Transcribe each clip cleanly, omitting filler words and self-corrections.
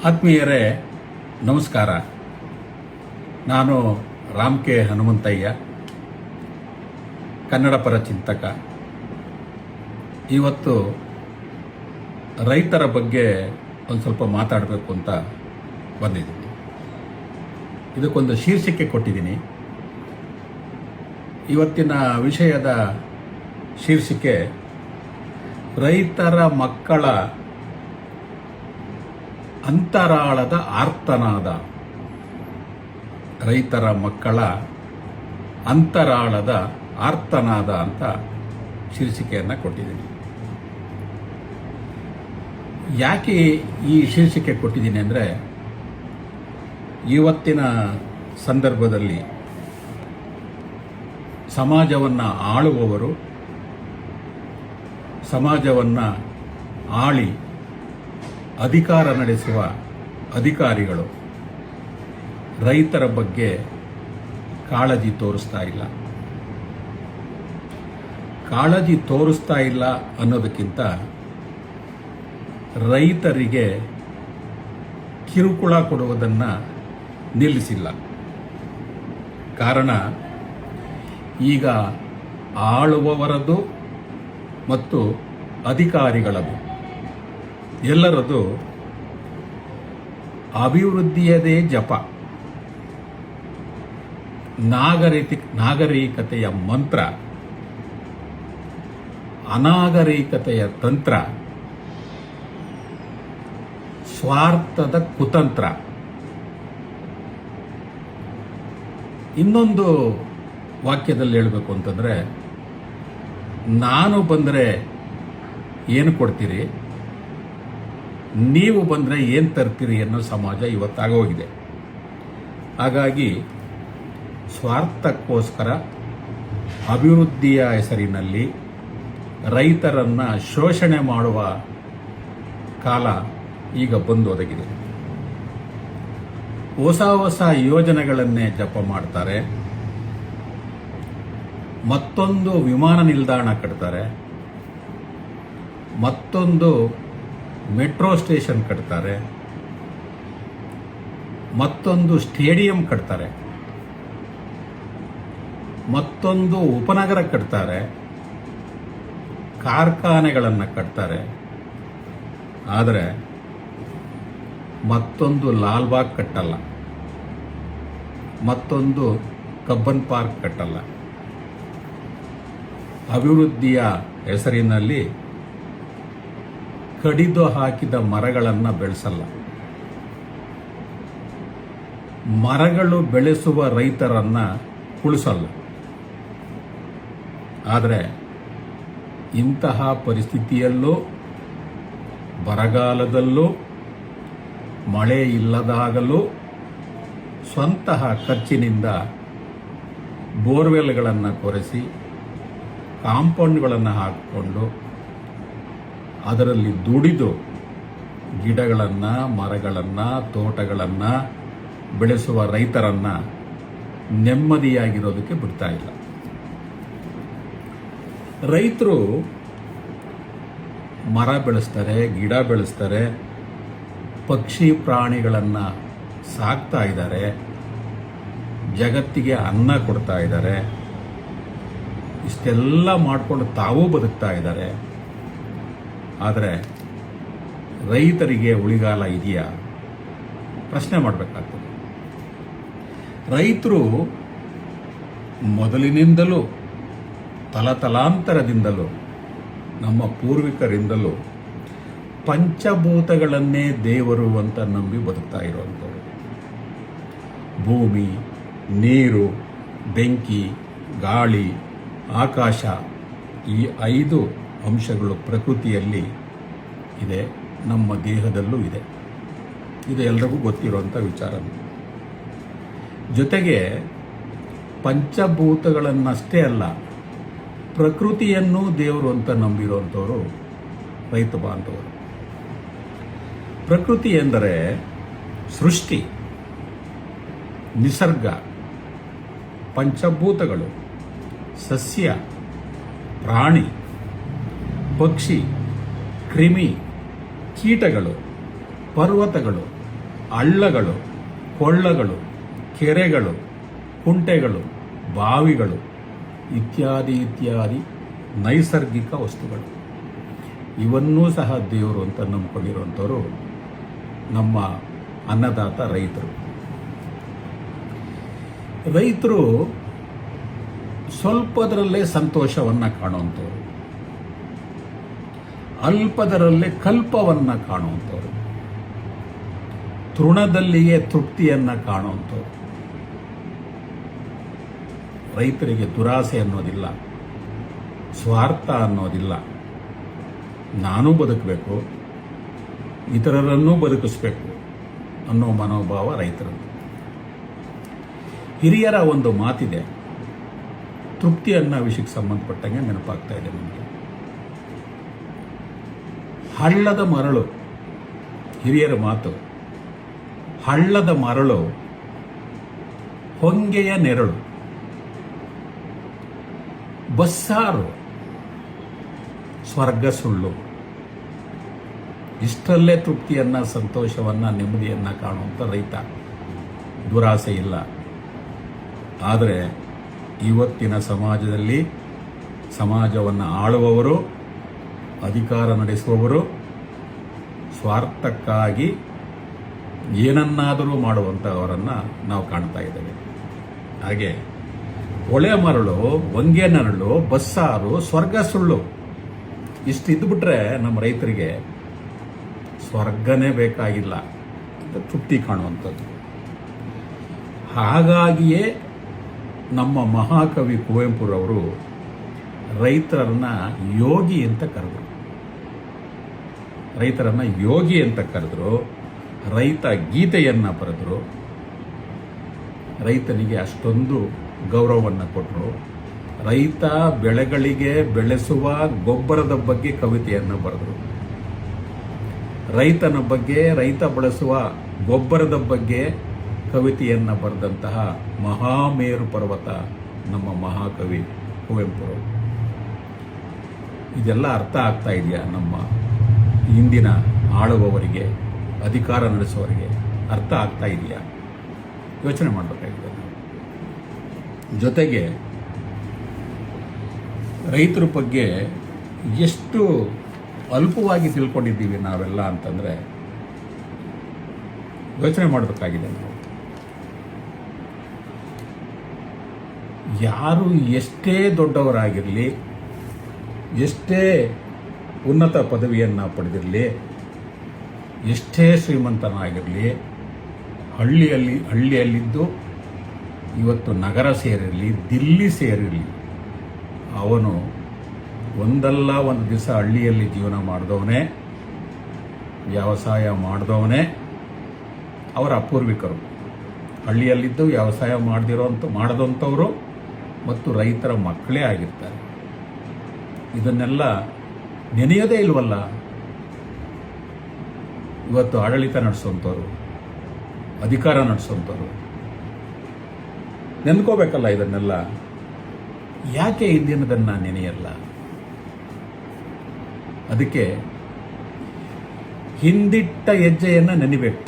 ಆತ್ಮೀಯರೇ ನಮಸ್ಕಾರ. ನಾನು ರಾಮ್ ಕೆ ಹನುಮಂತಯ್ಯ, ಕನ್ನಡ ಪರ ಚಿಂತಕ. ಇವತ್ತು ರೈತರ ಬಗ್ಗೆ ಒಂದು ಸ್ವಲ್ಪ ಮಾತಾಡಬೇಕು ಅಂತ ಬಂದಿದ್ದೀನಿ. ಇದಕ್ಕೊಂದು ಶೀರ್ಷಿಕೆ ಕೊಟ್ಟಿದ್ದೀನಿ. ಇವತ್ತಿನ ವಿಷಯದ ಶೀರ್ಷಿಕೆ ರೈತರ ಮಕ್ಕಳ ಅಂತರಾಳದ ಆರ್ತನಾದ. ರೈತರ ಮಕ್ಕಳ ಅಂತರಾಳದ ಆರ್ತನಾದ ಅಂತ ಶೀರ್ಷಿಕೆಯನ್ನು ಕೊಟ್ಟಿದ್ದೀನಿ. ಯಾಕೆ ಈ ಶೀರ್ಷಿಕೆ ಕೊಟ್ಟಿದ್ದೀನಿ ಅಂದರೆ, ಇವತ್ತಿನ ಸಂದರ್ಭದಲ್ಲಿ ಸಮಾಜವನ್ನು ಆಳುವವರು, ಸಮಾಜವನ್ನು ಆಳಿ ಅಧಿಕಾರ ನಡೆಸುವ ಅಧಿಕಾರಿಗಳು ರೈತರ ಬಗ್ಗೆ ಕಾಳಜಿ ತೋರಿಸ್ತಾ ಇಲ್ಲ. ಕಾಳಜಿ ತೋರಿಸ್ತಾ ಇಲ್ಲ ಅನ್ನೋದಕ್ಕಿಂತ ರೈತರಿಗೆ ಕಿರುಕುಳ ಕೊಡುವುದನ್ನು ನಿಲ್ಲಿಸಿಲ್ಲ. ಕಾರಣ, ಈಗ ಆಳುವವರದು ಮತ್ತು ಅಧಿಕಾರಿಗಳದು ಎಲ್ಲರದು ಅಭಿವೃದ್ಧಿಯದೇ ಜಪ. ನಾಗರಿಕತೆಯ ಮಂತ್ರ, ಅನಾಗರಿಕತೆಯ ತಂತ್ರ, ಸ್ವಾರ್ಥದ ಕುತಂತ್ರ. ಇನ್ನೊಂದು ವಾಕ್ಯದಲ್ಲಿ ಹೇಳಬೇಕು ಅಂತಂದರೆ, ನಾನು ಬಂದರೆ ಏನು ಕೊಡ್ತೀರಿ, ನೀವು ಬಂದರೆ ಏನು ತರ್ತೀರಿ ಅನ್ನೋ ಸಮಾಜ ಇವತ್ತಾಗೋಗಿದೆ. ಹಾಗಾಗಿ ಸ್ವಾರ್ಥಕ್ಕೋಸ್ಕರ ಅಭಿವೃದ್ಧಿಯ ಹೆಸರಿನಲ್ಲಿ ರೈತರನ್ನು ಶೋಷಣೆ ಮಾಡುವ ಕಾಲ ಈಗ ಬಂದೊದಗಿದೆ. ಹೊಸ ಯೋಜನೆಗಳನ್ನೇ ಜಪ ಮಾಡ್ತಾರೆ. ಮತ್ತೊಂದು ವಿಮಾನ ನಿಲ್ದಾಣ ಕಟ್ತಾರೆ, ಮತ್ತೊಂದು ಮೆಟ್ರೋ ಸ್ಟೇಷನ್ ಕಟ್ತಾರೆ, ಮತ್ತೊಂದು ಸ್ಟೇಡಿಯಂ ಕಟ್ತಾರೆ, ಮತ್ತೊಂದು ಉಪನಗರ ಕಟ್ತಾರೆ, ಕಾರ್ಖಾನೆಗಳನ್ನು ಕಟ್ತಾರೆ. ಆದರೆ ಮತ್ತೊಂದು ಲಾಲ್ಬಾಗ್ ಕಟ್ಟಲ್ಲ, ಮತ್ತೊಂದು ಕಬ್ಬನ್ ಪಾರ್ಕ್ ಕಟ್ಟಲ್ಲ. ಅಭಿವೃದ್ಧಿಯ ಹೆಸರಿನಲ್ಲಿ ಕಡಿದು ಹಾಕಿದ ಮರಗಳನ್ನು ಬೆಳೆಸಲ್ಲ. ಮರಗಳು ಬೆಳೆಸುವ ರೈತರನ್ನು ಉಳಿಸಲ್ಲ. ಆದರೆ ಇಂತಹ ಪರಿಸ್ಥಿತಿಯಲ್ಲೂ, ಬರಗಾಲದಲ್ಲೂ, ಮಳೆ ಇಲ್ಲದಾಗಲೂ ಸ್ವಂತಹ ಖರ್ಚಿನಿಂದ ಬೋರ್ವೆಲ್ಗಳನ್ನು ಕೊರೆಸಿ, ಕಾಂಪೌಂಡ್ಗಳನ್ನು ಹಾಕಿಕೊಂಡು ಅದರಲ್ಲಿ ದುಡಿದು ಗಿಡಗಳನ್ನು, ಮರಗಳನ್ನು, ತೋಟಗಳನ್ನು ಬೆಳೆಸುವ ರೈತರನ್ನು ನೆಮ್ಮದಿಯಾಗಿರೋದಕ್ಕೆ ಬಿಡ್ತಾ ಇಲ್ಲ. ರೈತರು ಮರ ಬೆಳೆಸ್ತಾರೆ, ಗಿಡ ಬೆಳೆಸ್ತಾರೆ, ಪಕ್ಷಿ ಪ್ರಾಣಿಗಳನ್ನು ಸಾಕ್ತಾ ಇದ್ದಾರೆ, ಜಗತ್ತಿಗೆ ಅನ್ನ ಕೊಡ್ತಾ ಇದ್ದಾರೆ, ಇಷ್ಟೆಲ್ಲ ಮಾಡಿಕೊಂಡು ತಾವೂ ಬದುಕ್ತಾ ಇದ್ದಾರೆ. ಆದರೆ ರೈತರಿಗೆ ಉಳಿಗಾಲ ಇದೆಯಾ? ಪ್ರಶ್ನೆ ಮಾಡಬೇಕಾಗ್ತದೆ. ರೈತರು ಮೊದಲಿನಿಂದಲೂ, ತಲತಲಾಂತರದಿಂದಲೂ, ನಮ್ಮ ಪೂರ್ವಿಕರಿಂದಲೂ ಪಂಚಭೂತಗಳನ್ನೇ ದೇವರು ಅಂತ ನಂಬಿ ಬದುಕ್ತಾ ಇರುವಂಥವ್ರು. ಭೂಮಿ, ನೀರು, ಬೆಂಕಿ, ಗಾಳಿ, ಆಕಾಶ, ಈ 5 ಅಂಶಗಳು ಪ್ರಕೃತಿಯಲ್ಲಿ ಇದೆ, ನಮ್ಮ ದೇಹದಲ್ಲೂ ಇದೆ. ಇದು ಎಲ್ರಿಗೂ ಗೊತ್ತಿರುವಂಥ ವಿಚಾರ. ಜೊತೆಗೆ ಪಂಚಭೂತಗಳನ್ನಷ್ಟೇ ಅಲ್ಲ, ಪ್ರಕೃತಿಯನ್ನೂ ದೇವರು ಅಂತ ನಂಬಿರುವಂಥವರು ರೈತ ಬಾಂಧವರು. ಪ್ರಕೃತಿ ಎಂದರೆ ಸೃಷ್ಟಿ, ನಿಸರ್ಗ, ಪಂಚಭೂತಗಳು, ಸಸ್ಯ, ಪ್ರಾಣಿ, ಪಕ್ಷಿ, ಕ್ರಿಮಿ, ಕೀಟಗಳು, ಪರ್ವತಗಳು, ಹಳ್ಳಗಳು, ಕೊಳ್ಳಗಳು, ಕೆರೆಗಳು, ಕುಂಟೆಗಳು, ಬಾವಿಗಳು ಇತ್ಯಾದಿ ಇತ್ಯಾದಿ ನೈಸರ್ಗಿಕ ವಸ್ತುಗಳು ಇವನ್ನೂ ಸಹ ದೇವರು ಅಂತ ನಂಬ್ಕೊಂಡಿರುವಂಥವ್ರು ನಮ್ಮ ಅನ್ನದಾತ ರೈತರು. ರೈತರು ಸ್ವಲ್ಪದರಲ್ಲೇ ಸಂತೋಷವನ್ನು ಕಾಣುವಂಥವ್ರು, ಅಲ್ಪದರಲ್ಲೇ ಕಲ್ಪವನ್ನು ಕಾಣುವಂಥವ್ರು, ತೃಣದಲ್ಲಿಯೇ ತೃಪ್ತಿಯನ್ನು ಕಾಣುವಂಥವ್ರು. ರೈತರಿಗೆ ದುರಾಸೆ ಅನ್ನೋದಿಲ್ಲ, ಸ್ವಾರ್ಥ ಅನ್ನೋದಿಲ್ಲ. ನಾನೂ ಬದುಕಬೇಕು, ಇತರರನ್ನೂ ಬದುಕಿಸ್ಬೇಕು ಅನ್ನೋ ಮನೋಭಾವ ರೈತರದ್ದು. ಹಿರಿಯರ ಒಂದು ಮಾತಿದೆ, ತೃಪ್ತಿ ಅನ್ನೋ ವಿಷಯಕ್ಕೆ ಸಂಬಂಧಪಟ್ಟಂಗೆ ನೆನಪಾಗ್ತಾ ಇದೆ ನನಗೆ. ಹಳ್ಳದ ಮರಳು, ಹಿರಿಯರ ಮಾತು, ಹಳ್ಳದ ಮರಳು ಹೊಂಗೆಯ ನೆರಳು, ಬಸ್ಸಾರು ಸ್ವರ್ಗ ಸುಳ್ಳು. ಇಷ್ಟರಲ್ಲೇ ತೃಪ್ತಿಯನ್ನು, ಸಂತೋಷವನ್ನು, ನೆಮ್ಮದಿಯನ್ನು ಕಾಣುವಂಥ ರೈತ. ದುರಾಸೆ ಇಲ್ಲ. ಆದರೆ ಇವತ್ತಿನ ಸಮಾಜದಲ್ಲಿ ಸಮಾಜವನ್ನು ಆಳುವವರು, ಅಧಿಕಾರ ನಡೆಸುವವರು ಸ್ವಾರ್ಥಕ್ಕಾಗಿ ಏನನ್ನಾದರೂ ಮಾಡುವಂಥವರನ್ನು ನಾವು ಕಾಣ್ತಾ ಇದ್ದೇವೆ. ಹಾಗೆ ಒಳೆ ಮರಳು, ಹೊಂಗೆ ನೆರಳು, ಬಸ್ಸಾರು ಸ್ವರ್ಗ ಸುಳ್ಳು ಇಷ್ಟು ಇದ್ದುಬಿಟ್ರೆ ನಮ್ಮ ರೈತರಿಗೆ ಸ್ವರ್ಗನೇ ಬೇಕಾಗಿಲ್ಲ ಅಂತ ತೃಪ್ತಿ ಕಾಣುವಂಥದ್ದು. ಹಾಗಾಗಿಯೇ ನಮ್ಮ ಮಹಾಕವಿ ಕುವೆಂಪುರವರು ರೈತರನ್ನ ಯೋಗಿ ಅಂತ ಕರೆದರು. ರೈತರನ್ನ ಯೋಗಿ ಅಂತ ಕರೆದರು. ರೈತ ಗೀತೆಯನ್ನು ಬರೆದರು. ರೈತನಿಗೆ ಅಷ್ಟೊಂದು ಗೌರವವನ್ನು ಕೊಟ್ಟರು. ರೈತ ಬೆಳೆಗಳಿಗೆ ಬೆಳೆಸುವ ಗೊಬ್ಬರದ ಬಗ್ಗೆ ಕವಿತೆಯನ್ನು ಬರೆದರು. ರೈತನ ಬಗ್ಗೆ, ರೈತ ಬಳಸುವ ಗೊಬ್ಬರದ ಬಗ್ಗೆ ಕವಿತೆಯನ್ನು ಬರೆದಂತಹ ಮಹಾಮೇರು ಪರ್ವತ ನಮ್ಮ ಮಹಾಕವಿ ಕುವೆಂಪು. ಇದೆಲ್ಲ ಅರ್ಥ ಆಗ್ತಾ ಇದೆಯಾ ನಮ್ಮ ಇಂದಿನ ಆಳುವವರಿಗೆ, ಅಧಿಕಾರ ನಡೆಸುವವರಿಗೆ ಅರ್ಥ ಆಗ್ತಾ ಇದೆಯಾ? ಯೋಚನೆ ಮಾಡಬೇಕಾಗಿದೆ. ಜೊತೆಗೆ ರೈತರ ಬಗ್ಗೆ ಎಷ್ಟು ಅಲ್ಪವಾಗಿ ತಿಳ್ಕೊಂಡಿದ್ದೀವಿ ನಾವೆಲ್ಲ ಅಂತಂದರೆ ಯೋಚನೆ ಮಾಡಬೇಕಾಗಿದೆ. ನಾವು ಯಾರು ಎಷ್ಟೇ ದೊಡ್ಡವರಾಗಿರಲಿ, ಎಷ್ಟೇ ಉನ್ನತ ಪದವಿಯನ್ನು ಪಡೆದಿರಲಿ, ಎಷ್ಟೇ ಶ್ರೀಮಂತನಾಗಿರಲಿ, ಹಳ್ಳಿಯಲ್ಲಿದ್ದು ಇವತ್ತು ನಗರ ಸೇರಿರಲಿ, ದಿಲ್ಲಿ ಸೇರಿರಲಿ, ಅವನು ಒಂದಲ್ಲ ಒಂದು ದಿವಸ ಹಳ್ಳಿಯಲ್ಲಿ ಜೀವನ ಮಾಡಿದವನೇ, ವ್ಯವಸಾಯ ಮಾಡಿದವನೇ ಅವರ ಅಪೂರ್ವಿಕರು. ಹಳ್ಳಿಯಲ್ಲಿದ್ದು ವ್ಯವಸಾಯ ಮಾಡದಂಥವರು ಮತ್ತು ರೈತರ ಮಕ್ಕಳೇ ಆಗಿರ್ತಾರೆ. ಇದನ್ನೆಲ್ಲ ನೆನೆಯೋದೇ ಇಲ್ವಲ್ಲ ಇವತ್ತು ಆಡಳಿತ ನಡೆಸುವಂಥವ್ರು, ಅಧಿಕಾರ ನಡೆಸುವಂಥವ್ರು. ನೆನ್ಕೋಬೇಕಲ್ಲ ಇದನ್ನೆಲ್ಲ. ಯಾಕೆ ಹಿಂದಿನದನ್ನು ನೆನೆಯಲ್ಲ? ಅದಕ್ಕೆ ಹಿಂದಿಟ್ಟ ಹೆಜ್ಜೆಯನ್ನು ನೆನಬೇಕು,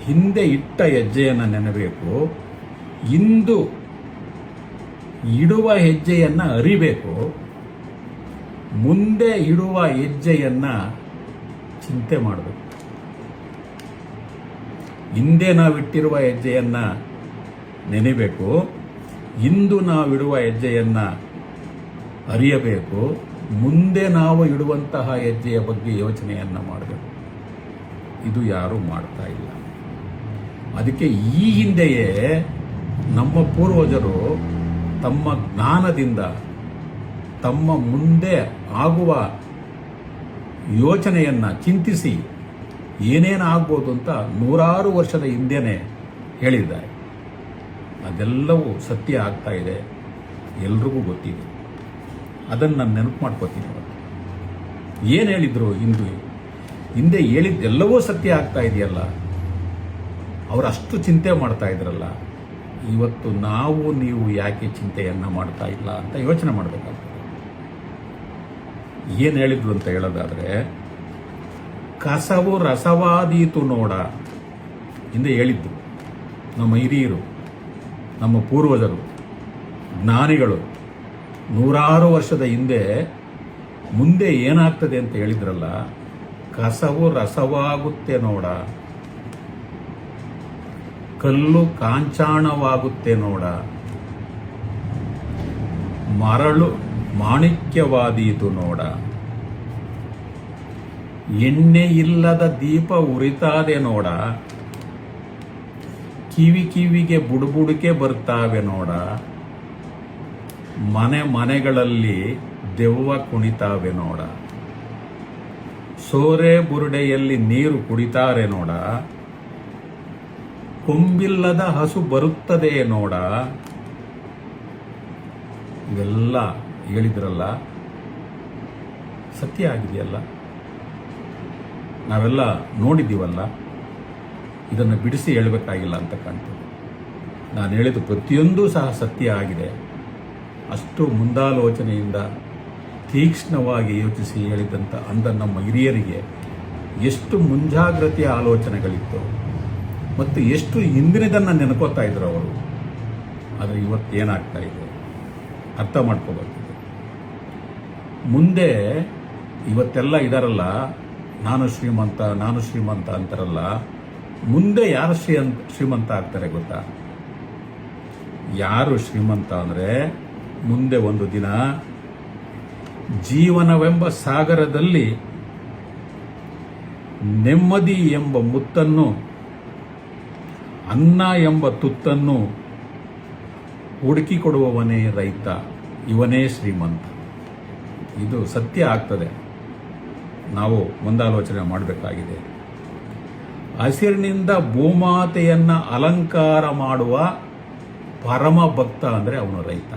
ಹಿಂದೆ ಇಟ್ಟ ಹೆಜ್ಜೆಯನ್ನು ನೆನಬೇಕು, ಇಂದು ಇಡುವ ಹೆಜ್ಜೆಯನ್ನು ಅರಿಬೇಕು, ಮುಂದೆ ಇಡುವ ಹೆಜ್ಜೆಯನ್ನು ಚಿಂತೆ ಮಾಡಬೇಕು. ಹಿಂದೆ ನಾವಿಟ್ಟಿರುವ ಹೆಜ್ಜೆಯನ್ನು ನೆನೆಬೇಕು, ಇಂದು ನಾವಿಡುವ ಹೆಜ್ಜೆಯನ್ನು ಅರಿಯಬೇಕು, ಮುಂದೆ ನಾವು ಇಡುವಂತಹ ಹೆಜ್ಜೆಯ ಬಗ್ಗೆ ಯೋಚನೆಯನ್ನು ಮಾಡಬೇಕು. ಇದು ಯಾರೂ ಮಾಡ್ತಾ ಇಲ್ಲ. ಅದಕ್ಕೆ ಈ ಹಿಂದೆಯೇ ನಮ್ಮ ಪೂರ್ವಜರು ತಮ್ಮ ಜ್ಞಾನದಿಂದ ತಮ್ಮ ಮುಂದೆ ಆಗುವ ಯೋಚನೆಯನ್ನು ಚಿಂತಿಸಿ ಏನೇನು ಆಗ್ಬೋದು ಅಂತ ನೂರಾರು ವರ್ಷದ ಹಿಂದೆನೇ ಹೇಳಿದ್ದಾರೆ. ಅದೆಲ್ಲವೂ ಸತ್ಯ ಆಗ್ತಾ ಇದೆ, ಎಲ್ರಿಗೂ ಗೊತ್ತಿದೆ. ಅದನ್ನು ನಾನು ನೆನಪು ಮಾಡ್ಕೋತೀನಿ. ಏನು ಹೇಳಿದ್ರು ಹಿಂದೆ ಹೇಳಿದ್ದೆಲ್ಲವೂ ಸತ್ಯ ಆಗ್ತಾ ಇದೆಯಲ್ಲ, ಅವರು ಅಷ್ಟು ಚಿಂತೆ ಮಾಡ್ತಾ ಇದ್ರಲ್ಲ, ಇವತ್ತು ನೀವು ಯಾಕೆ ಚಿಂತೆಯನ್ನು ಮಾಡ್ತಾ ಇಲ್ಲ ಅಂತ ಯೋಚನೆ ಮಾಡಬೇಕಾಗ್ತದೆ. ಏನು ಹೇಳಿದ್ರು ಅಂತ ಹೇಳೋದಾದರೆ, ಕಸವು ರಸವಾದೀತು ನೋಡ, ಹಿಂದೆ ಹೇಳಿದ್ದು ನಮ್ಮ ಹಿರಿಯರು, ನಮ್ಮ ಪೂರ್ವಜರು, ಜ್ಞಾನಿಗಳು ನೂರಾರು ವರ್ಷದ ಹಿಂದೆ ಮುಂದೆ ಏನಾಗ್ತದೆ ಅಂತ ಹೇಳಿದ್ರಲ್ಲ, ಕಸವು ರಸವಾಗುತ್ತೆ ನೋಡ, ಕಲ್ಲು ಕಾಂಚಾಣವಾಗುತ್ತೆ ನೋಡ, ಮರಳು ಮಾಣಿಕ್ಯವಾದೀತು ನೋಡ, ಎಣ್ಣೆ ಇಲ್ಲದ ದೀಪ ಉರಿತಾದೆ ನೋಡ, ಕಿವಿ ಕಿವಿಗೆ ಬುಡುಬುಡುಕೆ ಬರ್ತಾವೆ ನೋಡ, ಮನೆ ಮನೆಗಳಲ್ಲಿ ದೆವ್ವ ಕುಣಿತಾವೆ ನೋಡ, ಸೋರೆ ಬುರುಡೆಯಲ್ಲಿ ನೀರು ಕುಡಿತಾರೆ ನೋಡ, ಕೊಂಬಿಲ್ಲದ ಹಸು ಬರುತ್ತದೆ ನೋಡ. ಇವೆಲ್ಲ ಹೇಳಿದ್ರಲ್ಲ, ಸತ್ಯ ಆಗಿದೆಯಲ್ಲ, ನಾವೆಲ್ಲ ನೋಡಿದ್ದೀವಲ್ಲ. ಇದನ್ನು ಬಿಡಿಸಿ ಹೇಳಬೇಕಾಗಿಲ್ಲ ಅಂತ ಕಾಣ್ತದೆ. ನಾನು ಹೇಳಿದ ಪ್ರತಿಯೊಂದೂ ಸಹ ಸತ್ಯ ಆಗಿದೆ. ಅಷ್ಟು ಮುಂದಾಲೋಚನೆಯಿಂದ ತೀಕ್ಷ್ಣವಾಗಿ ಯೋಚಿಸಿ ಹೇಳಿದಂಥ ನಮ್ಮ ಹಿರಿಯರಿಗೆ ಎಷ್ಟು ಮುಂಜಾಗ್ರತೆಯ ಆಲೋಚನೆಗಳಿತ್ತು ಮತ್ತು ಎಷ್ಟು ಹಿಂದಿನದನ್ನು ನೆನ್ಕೋತಾ ಇದ್ರು ಅವರು. ಆದರೆ ಇವತ್ತೇನಾಗ್ತಾ ಇದೆ ಅರ್ಥ ಮಾಡ್ಕೋಬೇಕಿದೆ. ಮುಂದೆ ಇವತ್ತೆಲ್ಲ ಇದಾರಲ್ಲ, ನಾನು ಶ್ರೀಮಂತ ಅಂತಾರಲ್ಲ, ಮುಂದೆ ಯಾರು ಶ್ರೀಮಂತ ಆಗ್ತಾರೆ ಗೊತ್ತಾ? ಯಾರು ಶ್ರೀಮಂತ ಅಂದರೆ, ಮುಂದೆ ಒಂದು ದಿನ ಜೀವನವೆಂಬ ಸಾಗರದಲ್ಲಿ ನೆಮ್ಮದಿ ಎಂಬ ಮುತ್ತನ್ನು, ಅನ್ನ ಎಂಬ ತುತ್ತನ್ನು ಹುಡುಕಿಕೊಡುವವನೇ ರೈತ, ಇವನೇ ಶ್ರೀಮಂತ. ಇದು ಸತ್ಯ ಆಗ್ತದೆ. ನಾವು ಮುಂದಾಲೋಚನೆ ಮಾಡಬೇಕಾಗಿದೆ. ಹಸಿರಿನಿಂದ ಭೂಮಾತೆಯನ್ನ ಅಲಂಕಾರ ಮಾಡುವ ಪರಮ ಭಕ್ತ ಅಂದರೆ ಅವನು ರೈತ.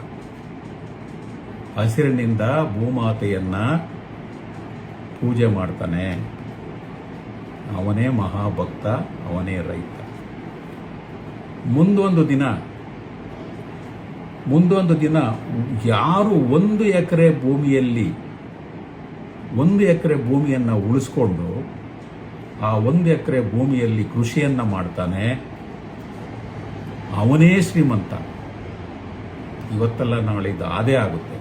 ಹಸಿರಿನಿಂದ ಭೂಮಾತೆಯನ್ನ ಪೂಜೆ ಮಾಡ್ತಾನೆ, ಅವನೇ ಮಹಾಭಕ್ತ, ಅವನೇ ರೈತ. ಮುಂದೊಂದು ದಿನ ಯಾರು 1 ಎಕರೆ ಭೂಮಿಯಲ್ಲಿ 1 ಎಕರೆ ಭೂಮಿಯನ್ನು ಉಳಿಸ್ಕೊಂಡು ಆ 1 ಎಕರೆ ಭೂಮಿಯಲ್ಲಿ ಕೃಷಿಯನ್ನು ಮಾಡ್ತಾನೆ, ಅವನೇ ಶ್ರೀಮಂತ. ಇವತ್ತೆಲ್ಲ ನಾಳೆ ಇದು ಅದೇ ಆಗುತ್ತೆ.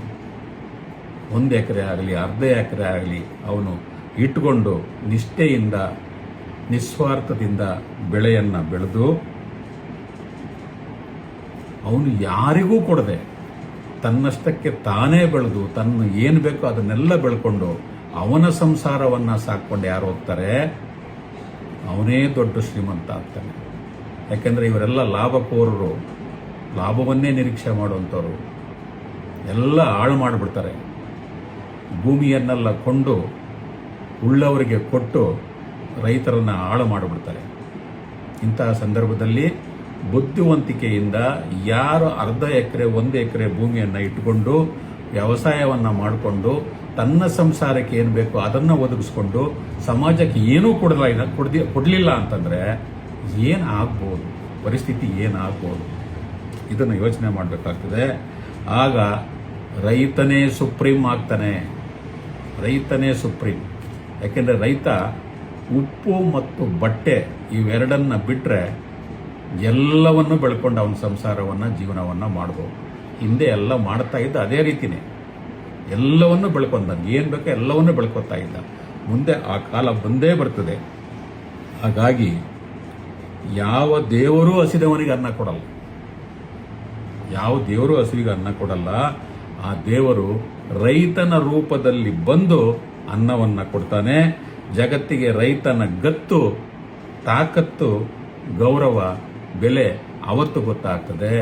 1 ಎಕರೆ ಆಗಲಿ, ಅರ್ಧ ಎಕರೆ ಆಗಲಿ ಅವನು ಇಟ್ಕೊಂಡು ನಿಷ್ಠೆಯಿಂದ, ನಿಸ್ವಾರ್ಥದಿಂದ ಬೆಳೆಯನ್ನು ಬೆಳೆದು ಅವನು ಯಾರಿಗೂ ಕೊಡದೆ ತನ್ನಷ್ಟಕ್ಕೆ ತಾನೇ ಬೆಳೆದು ತನ್ನ ಏನು ಬೇಕೋ ಅದನ್ನೆಲ್ಲ ಬೆಳ್ಕೊಂಡು ಅವನ ಸಂಸಾರವನ್ನು ಸಾಕ್ಕೊಂಡು ಯಾರು ಹೋಗ್ತಾರೆ, ಅವನೇ ದೊಡ್ಡ ಶ್ರೀಮಂತ ಆಗ್ತಾನೆ. ಯಾಕೆಂದರೆ ಇವರೆಲ್ಲ ಲಾಭಕೋರರು, ಲಾಭವನ್ನೇ ನಿರೀಕ್ಷೆ ಮಾಡುವಂಥವ್ರು. ಎಲ್ಲ ಹಾಳು ಮಾಡಿಬಿಡ್ತಾರೆ. ಭೂಮಿಯನ್ನೆಲ್ಲ ಕೊಂಡು ಉಳ್ಳವರಿಗೆ ಕೊಟ್ಟು ರೈತರನ್ನು ಹಾಳು ಮಾಡಿಬಿಡ್ತಾರೆ. ಇಂತಹ ಸಂದರ್ಭದಲ್ಲಿ ಬುದ್ಧಿವಂತಿಕೆಯಿಂದ ಯಾರು ಅರ್ಧ ಎಕರೆ 1 ಎಕರೆ ಭೂಮಿಯನ್ನು ಇಟ್ಟುಕೊಂಡು ವ್ಯವಸಾಯವನ್ನು ಮಾಡಿಕೊಂಡು ತನ್ನ ಸಂಸಾರಕ್ಕೆ ಏನು ಬೇಕೋ ಅದನ್ನು ಒದಗಿಸ್ಕೊಂಡು ಸಮಾಜಕ್ಕೆ ಏನೂ ಕೊಡಲಿಲ್ಲ ಅಂತಂದರೆ ಏನಾಗ್ಬೋದು, ಪರಿಸ್ಥಿತಿ ಏನಾಗ್ಬೋದು, ಇದನ್ನು ಯೋಚನೆ ಮಾಡಬೇಕಾಗ್ತದೆ. ಆಗ ರೈತನೇ ಸುಪ್ರೀಂ ಆಗ್ತಾನೆ, ರೈತನೇ ಸುಪ್ರೀಂ. ಯಾಕೆಂದರೆ ರೈತ ಉಪ್ಪು ಮತ್ತು ಬಟ್ಟೆ ಇವೆರಡನ್ನು ಬಿಟ್ಟರೆ ಎಲ್ಲವನ್ನು ಬೆಳ್ಕೊಂಡು ಅವನ ಸಂಸಾರವನ್ನು, ಜೀವನವನ್ನು ಮಾಡ್ಬೋದು. ಹಿಂದೆ ಎಲ್ಲ ಮಾಡ್ತಾ ಇದ್ದ ಅದೇ ರೀತಿನೇ ಎಲ್ಲವನ್ನು ಬೆಳ್ಕೊಂಡ, ಏನು ಬೇಕೋ ಎಲ್ಲವನ್ನು ಬೆಳ್ಕೊತಾ ಇದ್ದ. ಮುಂದೆ ಆ ಕಾಲ ಬಂದೇ ಬರ್ತದೆ. ಹಾಗಾಗಿ ಯಾವ ದೇವರೂ ಹಸಿದವನಿಗೆ ಅನ್ನ ಕೊಡಲ್ಲ, ಯಾವ ದೇವರು ಹಸಿವಿಗೆ ಅನ್ನ ಕೊಡಲ್ಲ. ಆ ದೇವರು ರೈತನ ರೂಪದಲ್ಲಿ ಬಂದು ಅನ್ನವನ್ನು ಕೊಡ್ತಾನೆ. ಜಗತ್ತಿಗೆ ರೈತನ ಗತ್ತು, ತಾಕತ್ತು, ಗೌರವ, ಬೆಲೆ ಅವತ್ತು ಗೊತ್ತಾಗ್ತದೆ.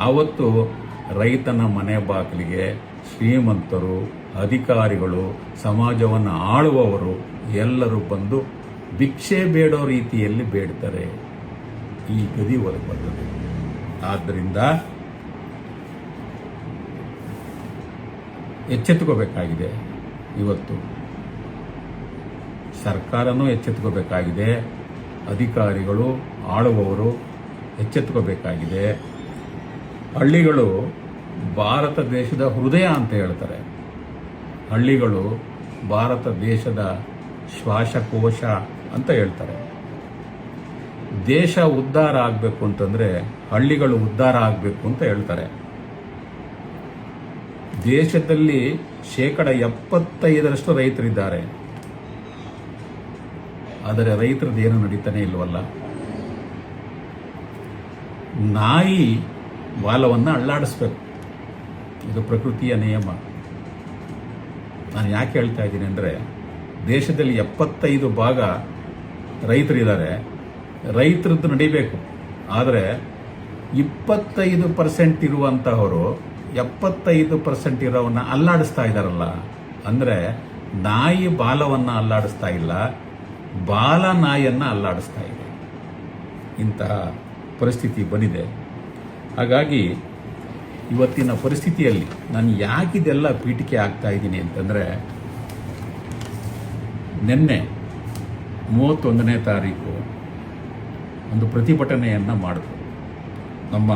ಆವತ್ತು ರೈತನ ಮನೆ ಬಾಗಿಲಿಗೆ ಶ್ರೀಮಂತರು, ಅಧಿಕಾರಿಗಳು, ಸಮಾಜವನ್ನು ಆಳುವವರು ಎಲ್ಲರೂ ಬಂದು ಭಿಕ್ಷೆ ಬೇಡೋ ರೀತಿಯಲ್ಲಿ ಬೇಡ್ತಾರೆ. ಈ ಗದಿ ಒದಗಿ ಬರ್ತದೆ. ಆದ್ದರಿಂದ ಎಚ್ಚೆತ್ತುಕೋಬೇಕಾಗಿದೆ. ಇವತ್ತು ಸರ್ಕಾರನೂ ಎಚ್ಚೆತ್ತುಕೋಬೇಕಾಗಿದೆ, ಅಧಿಕಾರಿಗಳು, ಆಳುವವರು ಎಚ್ಚೆತ್ತುಕೋಬೇಕಾಗಿದೆ. ಹಳ್ಳಿಗಳು ಭಾರತ ದೇಶದ ಹೃದಯ ಅಂತ ಹೇಳ್ತಾರೆ. ಹಳ್ಳಿಗಳು ಭಾರತ ದೇಶದ ಶ್ವಾಸಕೋಶ ಅಂತ ಹೇಳ್ತಾರೆ. ದೇಶ ಉದ್ಧಾರ ಆಗಬೇಕು ಅಂತಂದರೆ ಹಳ್ಳಿಗಳು ಉದ್ಧಾರ ಆಗಬೇಕು ಅಂತ ಹೇಳ್ತಾರೆ. ದೇಶದಲ್ಲಿ 75% ರೈತರಿದ್ದಾರೆ. ಆದರೆ ರೈತರದ್ದು ಏನು ನಡೀತಾನೆ ಇಲ್ವಲ್ಲ. ನಾಯಿ ಬಾಲವನ್ನು ಅಳ್ಳಾಡಿಸ್ಬೇಕು, ಇದು ಪ್ರಕೃತಿಯ ನಿಯಮ. ನಾನು ಯಾಕೆ ಹೇಳ್ತಾ ಇದ್ದೀನಿ ಅಂದರೆ, ದೇಶದಲ್ಲಿ 75% ರೈತರಿದ್ದಾರೆ, ರೈತರದ್ದು ನಡಿಬೇಕು. ಆದರೆ 25% ಇರುವಂತಹವರು 75% ಇರೋವನ್ನ ಅಲ್ಲಾಡಿಸ್ತಾ ಇದ್ದಾರಲ್ಲ. ಅಂದರೆ ನಾಯಿ ಬಾಲವನ್ನು ಅಲ್ಲಾಡಿಸ್ತಾ ಇಲ್ಲ, ಬಾಲ ನಾಯಿಯನ್ನು ಅಲ್ಲಾಡಿಸ್ತಾ ಇದೆ. ಇಂತಹ ಪರಿಸ್ಥಿತಿ ಬಂದಿದೆ. ಹಾಗಾಗಿ ಇವತ್ತಿನ ಪರಿಸ್ಥಿತಿಯಲ್ಲಿ ನಾನು ಯಾಕಿದೆಲ್ಲ ಪೀಠಿಕೆ ಆಗ್ತಾ ಇದ್ದೀನಿ ಅಂತಂದರೆ, ನಿನ್ನೆ 31ನೇ ತಾರೀಕು ಒಂದು ಪ್ರತಿಭಟನೆಯನ್ನು ಮಾಡಿದ್ರು ನಮ್ಮ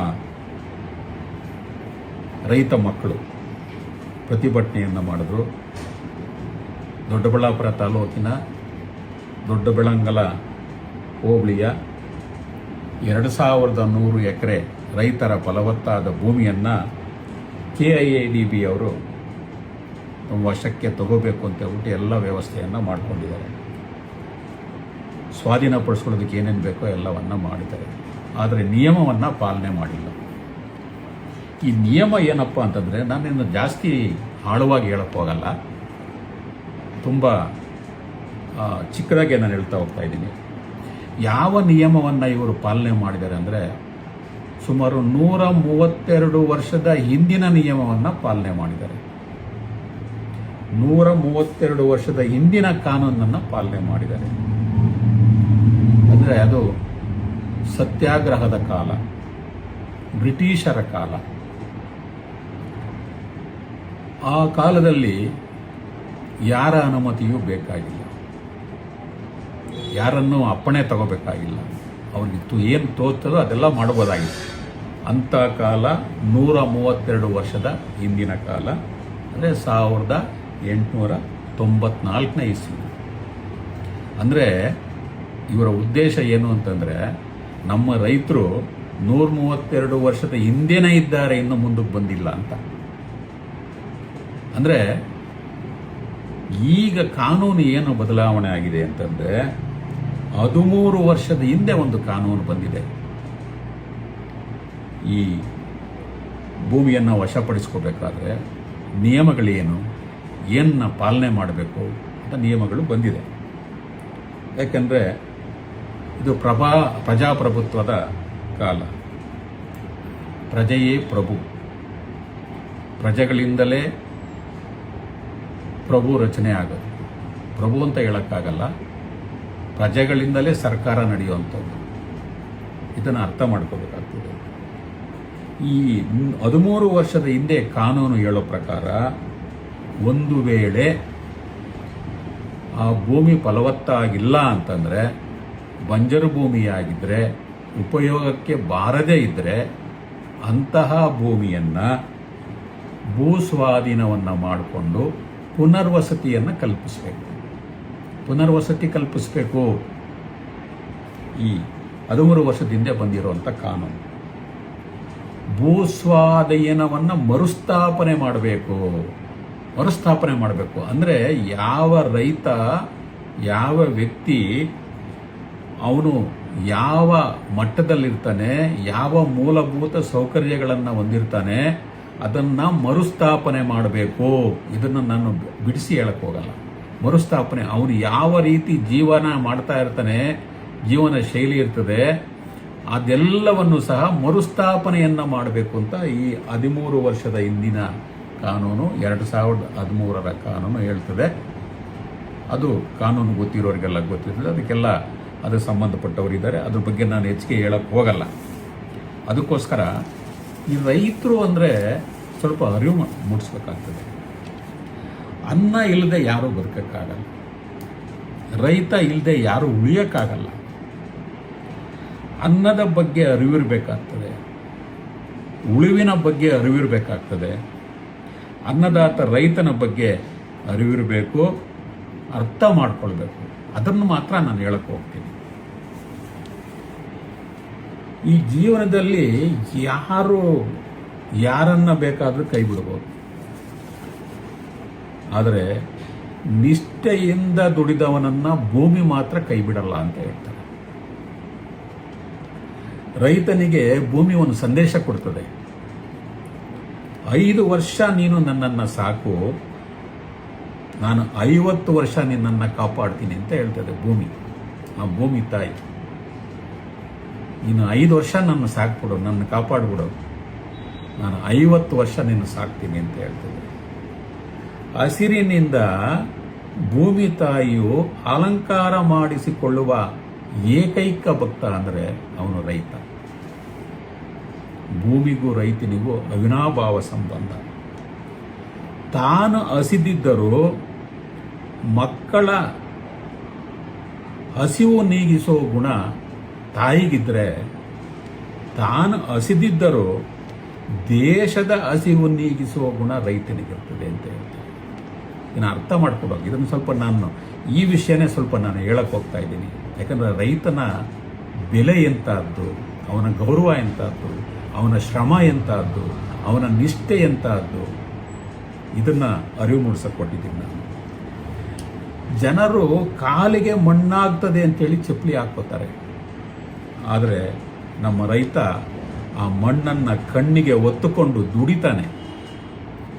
ರೈತ ಮಕ್ಕಳು. ಪ್ರತಿಭಟನೆಯನ್ನು ಮಾಡಿದ್ರು. ದೊಡ್ಡಬಳ್ಳಾಪುರ ತಾಲೂಕಿನ ದೊಡ್ಡಬೆಳಂಗಲ ಹೋಬಳಿಯ 2100 ಎಕರೆ ರೈತರ ಫಲವತ್ತಾದ ಭೂಮಿಯನ್ನು KIADB ಅವರು ವಶಕ್ಕೆ ತಗೋಬೇಕು ಅಂತ ಹೇಳ್ಬಿಟ್ಟು ಎಲ್ಲ ವ್ಯವಸ್ಥೆಯನ್ನು ಮಾಡಿಕೊಂಡಿದ್ದಾರೆ. ಸ್ವಾಧೀನಪಡಿಸ್ಕೊಳ್ಳೋದಕ್ಕೆ ಏನೇನು ಬೇಕೋ ಎಲ್ಲವನ್ನು ಮಾಡಿದ್ದಾರೆ. ಆದರೆ ನಿಯಮವನ್ನು ಪಾಲನೆ ಮಾಡಿಲ್ಲ. ಈ ನಿಯಮ ಏನಪ್ಪ ಅಂತಂದರೆ, ನಾನಿನ್ನು ಜಾಸ್ತಿ ಆಳವಾಗಿ ಹೇಳಕ್ಕೆ ಹೋಗಲ್ಲ, ತುಂಬ ಚಿಕ್ಕದಾಗೆ ನಾನು ಹೇಳ್ತಾ ಹೋಗ್ತಾ ಇದ್ದೀನಿ. ಯಾವ ನಿಯಮವನ್ನು ಇವರು ಪಾಲನೆ ಮಾಡಿದ್ದಾರೆ ಅಂದರೆ, ಸುಮಾರು 132 ವರ್ಷದ ಹಿಂದಿನ ನಿಯಮವನ್ನು ಪಾಲನೆ ಮಾಡಿದ್ದಾರೆ. 132 ವರ್ಷದ ಹಿಂದಿನ ಕಾನೂನನ್ನು ಪಾಲನೆ ಮಾಡಿದ್ದಾರೆ. ಅಂದರೆ ಅದು ಸತ್ಯಾಗ್ರಹದ ಕಾಲ, ಬ್ರಿಟಿಷರ ಕಾಲ. ಆ ಕಾಲದಲ್ಲಿ ಯಾರ ಅನುಮತಿಯೂ ಬೇಕಾಗಿಲ್ಲ, ಯಾರನ್ನೂ ಅಪ್ಪಣೆ ತಗೋಬೇಕಾಗಿಲ್ಲ. ಅವ್ರಿಗೆ ಏನು ತೋರ್ತದೋ ಅದೆಲ್ಲ ಮಾಡ್ಬೋದಾಗಿತ್ತು. ಅಂಥ ಕಾಲ 132 ವರ್ಷದ ಹಿಂದಿನ ಕಾಲ, ಅಂದರೆ 1894ನೇ ಇಸ್ವಿ. ಅಂದರೆ ಇವರ ಉದ್ದೇಶ ಏನು ಅಂತಂದರೆ, ನಮ್ಮ ರೈತರು 132 ವರ್ಷದ ಹಿಂದೆನೇ ಇದ್ದಾರೆ, ಇನ್ನು ಮುಂದಕ್ಕೆ ಬಂದಿಲ್ಲ ಅಂತ. ಅಂದರೆ ಈಗ ಕಾನೂನು ಏನು ಬದಲಾವಣೆ ಆಗಿದೆ ಅಂತಂದರೆ, 13 ವರ್ಷದ ಹಿಂದೆ ಒಂದು ಕಾನೂನು ಬಂದಿದೆ. ಈ ಭೂಮಿಯನ್ನು ವಶಪಡಿಸ್ಕೋಬೇಕಾದ್ರೆ ನಿಯಮಗಳೇನು, ಏನನ್ನ ಪಾಲನೆ ಮಾಡಬೇಕು ಅಂತ ನಿಯಮಗಳು ಬಂದಿದೆ. ಯಾಕೆಂದರೆ ಇದು ಪ್ರಜಾಪ್ರಭುತ್ವದ ಕಾಲ. ಪ್ರಜೆಯೇ ಪ್ರಭು, ಪ್ರಜೆಗಳಿಂದಲೇ ಪ್ರಭು ರಚನೆ ಆಗೋದು. ಪ್ರಭು ಅಂತ ಹೇಳೋಕ್ಕಾಗಲ್ಲ, ಪ್ರಜೆಗಳಿಂದಲೇ ಸರ್ಕಾರ ನಡೆಯುವಂಥದ್ದು. ಇದನ್ನು ಅರ್ಥ ಮಾಡ್ಕೋಬೇಕಾಗ್ತದೆ. ಈ 13 ವರ್ಷದ ಹಿಂದೆ ಕಾನೂನು ಹೇಳೋ ಪ್ರಕಾರ, ಒಂದು ವೇಳೆ ಆ ಭೂಮಿ ಫಲವತ್ತಾಗಿಲ್ಲ ಅಂತಂದರೆ, ಬಂಜರು ಭೂಮಿಯಾಗಿದ್ದರೆ, ಉಪಯೋಗಕ್ಕೆ ಬಾರದೇ ಇದ್ದರೆ, ಅಂತಹ ಭೂಮಿಯನ್ನು ಭೂಸ್ವಾಧೀನವನ್ನು ಮಾಡಿಕೊಂಡು ಪುನರ್ವಸತಿಯನ್ನು ಕಲ್ಪಿಸಬೇಕು. ಪುನರ್ವಸತಿ ಕಲ್ಪಿಸಬೇಕು. ಈ 13 ವರ್ಷದ ಹಿಂದೆ ಬಂದಿರುವಂಥ ಕಾನೂನು. ಭೂಸ್ವಾಧೀನವನ್ನು ಮರುಸ್ಥಾಪನೆ ಮಾಡಬೇಕು. ಮರುಸ್ಥಾಪನೆ ಮಾಡಬೇಕು ಅಂದರೆ, ಯಾವ ರೈತ, ಯಾವ ವ್ಯಕ್ತಿ ಅವನು ಯಾವ ಮಟ್ಟದಲ್ಲಿರ್ತಾನೆ, ಯಾವ ಮೂಲಭೂತ ಸೌಕರ್ಯಗಳನ್ನು ಹೊಂದಿರ್ತಾನೆ, ಅದನ್ನು ಮರುಸ್ಥಾಪನೆ ಮಾಡಬೇಕು. ಇದನ್ನು ನಾನು ಬಿಡಿಸಿ ಹೇಳಕ್ಕೆ ಹೋಗಲ್ಲ. ಮರುಸ್ಥಾಪನೆ, ಅವನು ಯಾವ ರೀತಿ ಜೀವನ ಮಾಡ್ತಾ ಇರ್ತಾನೆ, ಜೀವನ ಶೈಲಿ ಇರ್ತದೆ, ಅದೆಲ್ಲವನ್ನು ಸಹ ಮರುಸ್ಥಾಪನೆಯನ್ನು ಮಾಡಬೇಕು ಅಂತ ಈ 13 ವರ್ಷದ ಹಿಂದಿನ ಕಾನೂನು, 2013ರ ಕಾನೂನು ಹೇಳ್ತದೆ. ಅದು ಕಾನೂನು ಗೊತ್ತಿರೋರಿಗೆಲ್ಲ ಗೊತ್ತಿರ್ತದೆ, ಅದಕ್ಕೆಲ್ಲ ಅದಕ್ಕೆ ಸಂಬಂಧಪಟ್ಟವರಿದ್ದಾರೆ. ಅದ್ರ ಬಗ್ಗೆ ನಾನು ಹೆಚ್ಚಿಗೆ ಹೇಳಕ್ಕೆ ಹೋಗಲ್ಲ. ಅದಕ್ಕೋಸ್ಕರ ಈ ರೈತರು ಅಂದರೆ ಸ್ವಲ್ಪ ಅರಿವು ಮೂಡಿಸ್ಬೇಕಾಗ್ತದೆ. ಅನ್ನ ಇಲ್ಲದೆ ಯಾರೂ ಬದುಕೋಕ್ಕಾಗಲ್ಲ, ರೈತ ಇಲ್ಲದೆ ಯಾರೂ ಉಳಿಯೋಕ್ಕಾಗಲ್ಲ. ಅನ್ನದ ಬಗ್ಗೆ ಅರಿವಿರಬೇಕಾಗ್ತದೆ, ಉಳಿವಿನ ಬಗ್ಗೆ ಅರಿವಿರಬೇಕಾಗ್ತದೆ, ಅನ್ನದಾತ ರೈತನ ಬಗ್ಗೆ ಅರಿವಿರಬೇಕು, ಅರ್ಥ ಮಾಡ್ಕೊಳ್ಬೇಕು. ಅದನ್ನು ಮಾತ್ರ ನಾನು ಹೇಳಕ್ಕೆ ಹೋಗ್ತೀನಿ. ಈ ಜೀವನದಲ್ಲಿ ಯಾರನ್ನ ಬೇಕಾದರೂ ಕೈ ಬಿಡ್ಬೋದು, ಆದರೆ ನಿಷ್ಠೆಯಿಂದ ದುಡಿದವನನ್ನ ಭೂಮಿ ಮಾತ್ರ ಕೈ ಬಿಡಲ್ಲ ಅಂತ ಹೇಳ್ತಾರೆ. ರೈತನಿಗೆ ಭೂಮಿ ಒಂದು ಸಂದೇಶ ಕೊಡ್ತದೆ. 5 ವರ್ಷ ನೀನು ನನ್ನನ್ನು ಸಾಕು, ನಾನು 50 ವರ್ಷ ನಿನ್ನನ್ನು ಕಾಪಾಡ್ತೀನಿ ಅಂತ ಹೇಳ್ತದೆ ಭೂಮಿ. ಆ ಭೂಮಿ ತಾಯಿ, ನೀನು 5 ವರ್ಷ ನನ್ನ ಸಾಕ್ಬಿಡು, ನನ್ನ ಕಾಪಾಡ್ಬಿಡು, ನಾನು 50 ವರ್ಷ ನಿನ್ನ ಸಾಕ್ತೀನಿ ಅಂತ ಹೇಳ್ತದೆ. ಹಸಿರಿನಿಂದ ಭೂಮಿ ತಾಯಿಯು ಅಲಂಕಾರ ಮಾಡಿಸಿಕೊಳ್ಳುವ ಏಕೈಕ ಭಕ್ತ ಅಂದರೆ ಅವನು ರೈತ. ಭೂಮಿಗೂ ರೈತನಿಗೂ ಅವಿನಾಭಾವ ಸಂಬಂಧ. ತಾನು ಹಸಿದಿದ್ದರೂ ಮಕ್ಕಳ ಹಸಿವು ನೀಗಿಸೋ ಗುಣ ತಾಯಿಗಿದ್ರೆ, ತಾನು ಹಸಿದಿದ್ದರೂ ದೇಶದ ಹಸಿವು ನೀಗಿಸುವ ಗುಣ ರೈತನಿಗಿರ್ತದೆ ಅಂತ ಹೇಳ್ತಾರೆ. ಇದನ್ನು ಅರ್ಥ ಮಾಡ್ಕೊಡೋಕೆ ಇದನ್ನು ಸ್ವಲ್ಪ ಈ ವಿಷಯನೇ ಸ್ವಲ್ಪ ನಾನು ಹೇಳಕ್ಕೆ ಹೋಗ್ತಾ ಇದ್ದೀನಿ. ಯಾಕಂದರೆ ರೈತನ ಬೆಲೆ ಎಂಥದ್ದು, ಅವನ ಗೌರವ ಎಂಥದ್ದು, ಅವನ ಶ್ರಮ ಎಂಥದ್ದು, ಅವನ ನಿಷ್ಠೆ ಎಂಥದ್ದು, ಇದನ್ನು ಅರಿವು ಮೂಡಿಸಕ್ಕೆ ಕೊಟ್ಟಿದ್ದೀನಿ ನಾನು. ಜನರು ಕಾಲಿಗೆ ಮಣ್ಣಾಗ್ತದೆ ಅಂತೇಳಿ ಚಪ್ಪಲಿ ಹಾಕ್ಕೋತಾರೆ, ಆದರೆ ನಮ್ಮ ರೈತ ಆ ಮಣ್ಣನ್ನು ಕಣ್ಣಿಗೆ ಒತ್ತುಕೊಂಡು ದುಡಿತಾನೆ.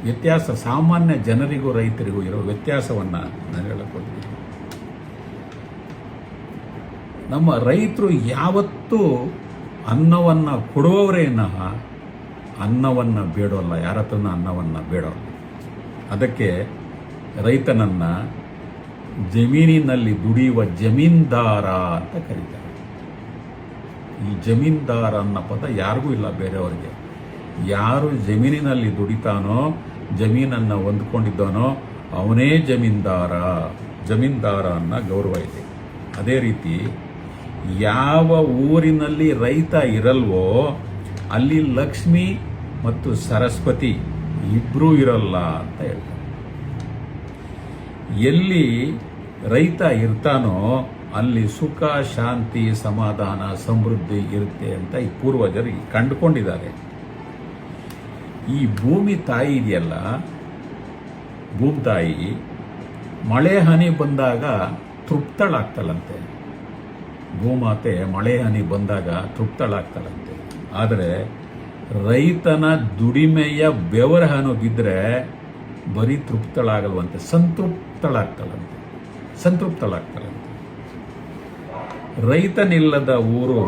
ವ್ಯತ್ಯಾಸ ಸಾಮಾನ್ಯ ಜನರಿಗೂ ರೈತರಿಗೂ ಇರೋ ವ್ಯತ್ಯಾಸವನ್ನು ನಾನು ಹೇಳಿಕೊಡ್ತೀನಿ. ನಮ್ಮ ರೈತರು ಯಾವತ್ತೂ ಅನ್ನವನ್ನು ಕೊಡುವವರೇನ ಅನ್ನವನ್ನು ಬೇಡೋಲ್ಲ, ಯಾರ ಹತ್ರನ ಅನ್ನವನ್ನು ಬೇಡೋಲ್ಲ. ಅದಕ್ಕೆ ರೈತನನ್ನು ಜಮೀನಿನಲ್ಲಿ ದುಡಿಯುವ ಜಮೀನ್ದಾರ ಅಂತ ಕರೀತಾರೆ. ಈ ಜಮೀನ್ದಾರ ಅನ್ನೋ ಪದ ಯಾರಿಗೂ ಇಲ್ಲ ಬೇರೆಯವರಿಗೆ. ಯಾರು ಜಮೀನಿನಲ್ಲಿ ದುಡಿತಾನೋ, ಜಮೀನನ್ನು ಹೊಂದ್ಕೊಂಡಿದ್ದಾನೋ ಅವನೇ ಜಮೀನ್ದಾರ. ಜಮೀನ್ದಾರ ಅನ್ನೋ ಗೌರವ ಇದೆ. ಅದೇ ರೀತಿ ಯಾವ ಊರಿನಲ್ಲಿ ರೈತ ಇರಲ್ವೋ ಅಲ್ಲಿ ಲಕ್ಷ್ಮಿ ಮತ್ತು ಸರಸ್ವತಿ ಇಬ್ಬರೂ ಇರಲ್ಲ ಅಂತ ಹೇಳ್ತಾರೆ. ಎಲ್ಲಿ ರೈತ ಇರ್ತಾನೋ ಅಲ್ಲಿ ಸುಖ, ಶಾಂತಿ, ಸಮಾಧಾನ, ಸಮೃದ್ಧಿ ಇರುತ್ತೆ ಅಂತ ಈ ಪೂರ್ವಜರು ಕಂಡುಕೊಂಡಿದ್ದಾರೆ. ಈ ಭೂಮಿ ತಾಯಿ ಇದೆಯಲ್ಲ, ಭೂಮಿ ತಾಯಿ ಮಳೆ ಹನಿ ಬಂದಾಗ ತೃಪ್ತಳಾಗ್ತಳಂತೆ. ಭೂಮಾತೆ ಮಳೆ ಹನಿ ಬಂದಾಗ ತೃಪ್ತಳಾಗ್ತಳಂತೆ. ಆದರೆ ರೈತನ ದುಡಿಮೆಯ ಬೆವರ ಹನಿ ಬಿದ್ದರೆ ಬರೀ ತೃಪ್ತಳಾಗಲ್ವಂತೆ, ಸಂತೃಪ್ತಳಾಗ್ತಳಂತೆ. ರೈತನಿಲ್ಲದ ಊರು,